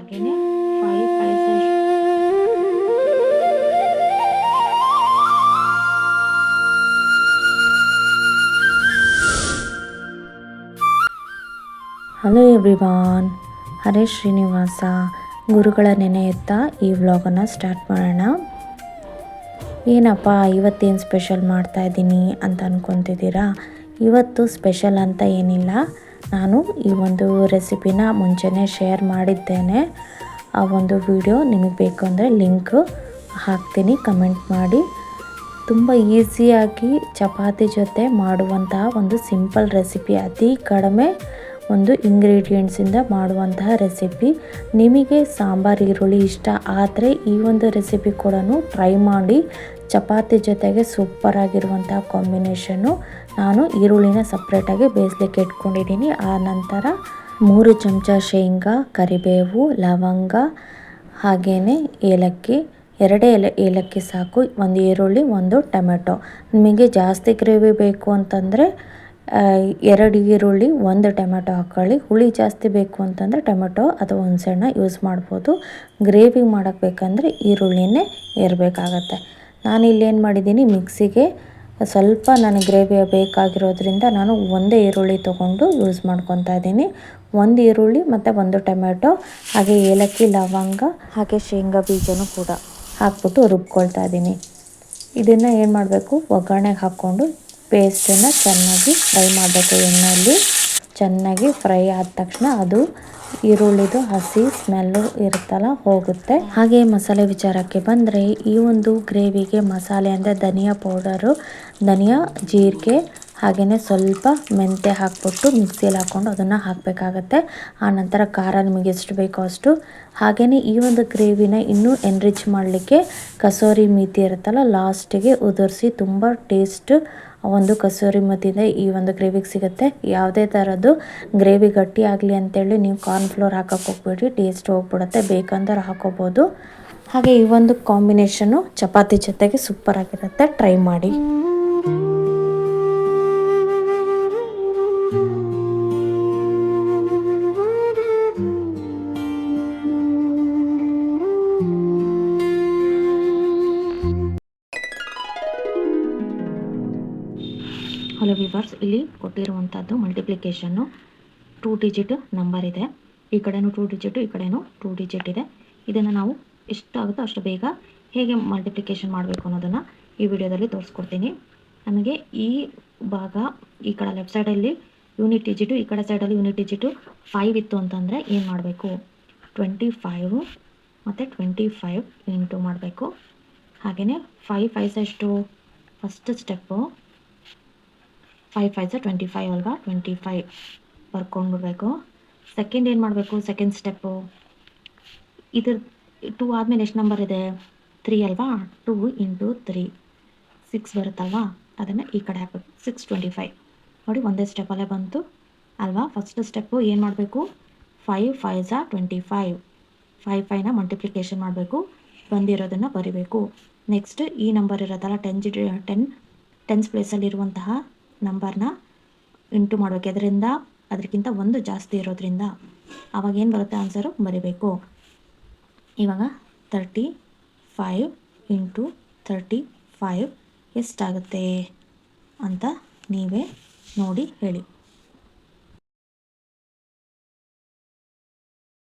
ಹಾಗೆಯೇ 5 ಪೈಸೆ hello everyone, ಹರೇ ಶ್ರೀನಿವಾಸ. ಗುರುಗಳ ನೆನೆಯುತ್ತಾ ಈ ವ್ಲಾಗನ್ನು ಸ್ಟಾರ್ಟ್ ಮಾಡೋಣ. ಏನಪ್ಪ ಇವತ್ತೇನು ಸ್ಪೆಷಲ್ ಮಾಡ್ತಾಯಿದ್ದೀನಿ ಅಂತ ಅಂದ್ಕೊತಿದ್ದೀರಾ? ಇವತ್ತು ಸ್ಪೆಷಲ್ ಅಂತ ಏನಿಲ್ಲ. ನಾನು ಈ ಒಂದು ರೆಸಿಪಿನ ಮುಂಚೆನೇ ಶೇರ್ ಮಾಡಿದ್ದೇನೆ. ಆ ಒಂದು ವಿಡಿಯೋ ನಿಮಗೆ ಬೇಕು ಅಂದರೆ ಲಿಂಕ್ ಹಾಕ್ತೀನಿ, ಕಮೆಂಟ್ ಮಾಡಿ. ತುಂಬ ಈಸಿಯಾಗಿ ಚಪಾತಿ ಜೊತೆ ಮಾಡುವಂತಹ ಒಂದು ಸಿಂಪಲ್ ರೆಸಿಪಿ, ಅತಿ ಕಡಿಮೆ ಒಂದು ಇಂಗ್ರೀಡಿಯೆಂಟ್ಸಿಂದ ಮಾಡುವಂತಹ ರೆಸಿಪಿ. ನಿಮಗೆ ಸಾಂಬಾರು ಈರುಳ್ಳಿ ಇಷ್ಟ ಆದರೆ ಈ ಒಂದು ರೆಸಿಪಿ ಕೂಡ ಟ್ರೈ ಮಾಡಿ. ಚಪಾತಿ ಜೊತೆಗೆ ಸೂಪರಾಗಿರುವಂತಹ ಕಾಂಬಿನೇಷನ್ನು. ನಾನು ಈರುಳ್ಳಿನ ಸಪ್ರೇಟಾಗಿ ಬೇಯಿಸ್ಲಿಕ್ಕೆ ಇಟ್ಕೊಂಡಿದ್ದೀನಿ. ಆ ನಂತರ 3 ಚಮಚ ಶೇಂಗಾ, ಕರಿಬೇವು, ಲವಂಗ, ಹಾಗೆಯೇ ಏಲಕ್ಕಿ, 2 ಏಲಕ್ಕಿ ಸಾಕು, 1 ಈರುಳ್ಳಿ, 1 ಟೊಮೆಟೊ. ನಿಮಗೆ ಜಾಸ್ತಿ ಗ್ರೇವಿ ಬೇಕು ಅಂತಂದರೆ 2 ಈರುಳ್ಳಿ, 1 ಟೊಮೆಟೊ ಹಾಕ್ಕೊಳ್ಳಿ. ಹುಳಿ ಜಾಸ್ತಿ ಬೇಕು ಅಂತಂದರೆ ಟೊಮೆಟೊ ಅಥವಾ ಹುಣಸೆಹಣ್ಣ ಯೂಸ್ ಮಾಡ್ಬೋದು. ಗ್ರೇವಿ ಮಾಡೋಕ್ಕೆ ಬೇಕಂದರೆ ಈರುಳ್ಳಿನೇ ಇರಬೇಕಾಗತ್ತೆ. ನಾನಿಲ್ಲಿ ಏನು ಮಾಡಿದ್ದೀನಿ, ಮಿಕ್ಸಿಗೆ ಸ್ವಲ್ಪ ನನಗೆ ಗ್ರೇವಿ ಬೇಕಾಗಿರೋದ್ರಿಂದ ನಾನು 1 ಈರುಳ್ಳಿ ತೊಗೊಂಡು ಯೂಸ್ ಮಾಡ್ಕೊತಾ ಇದ್ದೀನಿ. 1 ಈರುಳ್ಳಿ ಮತ್ತು 1 ಟೊಮೆಟೊ, ಹಾಗೆ ಏಲಕ್ಕಿ, ಲವಂಗ, ಹಾಗೆ ಶೇಂಗಾ ಬೀಜನೂ ಕೂಡ ಹಾಕ್ಬಿಟ್ಟು ರುಬ್ಕೊಳ್ತಾ ಇದ್ದೀನಿ. ಇದನ್ನು ಏನು ಮಾಡಬೇಕು, ಒಗ್ಗರಣೆಗೆ ಹಾಕ್ಕೊಂಡು ಪೇಸ್ಟನ್ನು ಚೆನ್ನಾಗಿ ಫ್ರೈ ಮಾಡಬೇಕು. ಎಣ್ಣೆಯಲ್ಲಿ ಚೆನ್ನಾಗಿ ಫ್ರೈ ಆದ ತಕ್ಷಣ ಅದು ಈರುಳ್ಳಿದು ಹಸಿ ಸ್ಮೆಲ್ಲು ಇರುತ್ತಲ್ಲ ಹೋಗುತ್ತೆ. ಹಾಗೆ ಮಸಾಲೆ ವಿಚಾರಕ್ಕೆ ಬಂದರೆ, ಈ ಒಂದು ಗ್ರೇವಿಗೆ ಮಸಾಲೆ ಅಂದರೆ ಧನಿಯಾ ಪೌಡರು, ಧನಿಯಾ, ಜೀರಿಗೆ, ಹಾಗೆಯೇ ಸ್ವಲ್ಪ ಮೆಂತ್ಯ ಹಾಕ್ಬಿಟ್ಟು ಮಿಕ್ಸಿಯಲ್ಲಿ ಹಾಕ್ಕೊಂಡು ಅದನ್ನು ಹಾಕಬೇಕಾಗತ್ತೆ. ಆನಂತರ ಖಾರ ನಿಮಗೆ ಎಷ್ಟು ಬೇಕೋ ಅಷ್ಟು. ಹಾಗೆಯೇ ಈ ಒಂದು ಗ್ರೇವಿನ ಇನ್ನೂ ಎನ್ರಿಚ್ ಮಾಡಲಿಕ್ಕೆ ಕಸೂರಿ ಮೇಥಿ ಇರುತ್ತಲ್ಲ, ಲಾಸ್ಟಿಗೆ ಉದುರಿಸಿ ತುಂಬ ಟೇಸ್ಟ್ ಒಂದು ಕಸೂರಿ ಮೇಥಿಯಿಂದ ಈ ಒಂದು ಗ್ರೇವಿಗೆ ಸಿಗುತ್ತೆ. ಯಾವುದೇ ಥರದ್ದು ಗ್ರೇವಿ ಗಟ್ಟಿ ಆಗಲಿ ಅಂತೇಳಿ ನೀವು ಕಾರ್ನ್ಫ್ಲೋರ್ ಹಾಕೋಕ್ಕೆ ಹೋಗ್ಬೇಡಿ, ಟೇಸ್ಟ್ ಹೋಗ್ಬಿಡುತ್ತೆ. ಬೇಕಂದ್ರೆ ಹಾಕೋಬೋದು. ಹಾಗೆ ಈ ಒಂದು ಕಾಂಬಿನೇಷನ್ನು ಚಪಾತಿ ಜೊತೆಗೆ ಸೂಪರಾಗಿರುತ್ತೆ, ಟ್ರೈ ಮಾಡಿ. ಹಲೋ ವಿವರ್ಸ್, ಇಲ್ಲಿ ಕೊಟ್ಟಿರುವಂಥದ್ದು ಮಲ್ಟಿಪ್ಲಿಕೇಶನ್ನು 2 ಡಿಜಿಟ್ ನಂಬರ್ ಇದೆ. ಈ ಕಡೆನೂ 2 ಡಿಜಿಟು, ಈ ಕಡೆನೂ 2 ಡಿಜಿಟ್ ಇದೆ. ಇದನ್ನು ನಾವು ಎಷ್ಟಾಗುತ್ತೋ ಅಷ್ಟು ಬೇಗ ಹೇಗೆ ಮಲ್ಟಿಪ್ಲಿಕೇಶನ್ ಮಾಡಬೇಕು ಅನ್ನೋದನ್ನು ಈ ವಿಡಿಯೋದಲ್ಲಿ ತೋರಿಸ್ಕೊಡ್ತೀನಿ. ನಮಗೆ ಈ ಭಾಗ ಈ ಕಡೆ ಲೆಫ್ಟ್ ಸೈಡಲ್ಲಿ ಯೂನಿಟ್ ಡಿಜಿಟು, ಈ ಕಡೆ ಸೈಡಲ್ಲಿ ಯೂನಿಟ್ ಡಿಜಿಟು 5 ಇತ್ತು ಅಂತಂದರೆ ಏನು ಮಾಡಬೇಕು, 25 ಮತ್ತು 25 ಇಂಟು ಮಾಡಬೇಕು. ಹಾಗೆಯೇ 5 5 ಎಷ್ಟು, ಫಸ್ಟ್ ಸ್ಟೆಪ್ಪು 5 5 25 ಅಲ್ವಾ, 25 ಬರ್ಕೊಂಡ್ಬಿಡ್ಬೇಕು. ಸೆಕೆಂಡ್ ಏನು ಮಾಡಬೇಕು, ಸೆಕೆಂಡ್ ಸ್ಟೆಪ್ಪು ಇದ್ರ 2 ಆದಮೇಲೆ ಎಷ್ಟು ನಂಬರ್ ಇದೆ, 3 ಅಲ್ವಾ, 2 ಇಂಟು 3 6 ಬರುತ್ತಲ್ವಾ, ಅದನ್ನು ಈ ಕಡೆ ಹಾಕಬೇಕು. 6 25 ನೋಡಿ, ಒಂದೇ ಸ್ಟೆಪ್ಪಲ್ಲೇ ಬಂತು ಅಲ್ವಾ. ಫಸ್ಟ್ ಸ್ಟೆಪ್ಪು ಏನು ಮಾಡಬೇಕು, 5 5 25, 5 5ನ ಮಲ್ಟಿಪ್ಲಿಕೇಶನ್ ಮಾಡಬೇಕು, ಬಂದಿರೋದನ್ನು ಬರಿಬೇಕು. ನೆಕ್ಸ್ಟ್ ಈ ನಂಬರ್ ಇರೋದಲ್ಲ, 10 ಪ್ಲೇಸಲ್ಲಿರುವಂತಹ ನಂಬರ್ನ ಇಂಟು ಮಾಡಬೇಕು. ಅದಕ್ಕಿಂತ 1 ಜಾಸ್ತಿ ಇರೋದ್ರಿಂದ ಆವಾಗ ಏನು ಬರುತ್ತೆ ಆನ್ಸರು ಬರಿಬೇಕು. ಇವಾಗ 35 ಇಂಟು 35 ಎಷ್ಟಾಗುತ್ತೆ ಅಂತ ನೀವೇ ನೋಡಿ ಹೇಳಿ.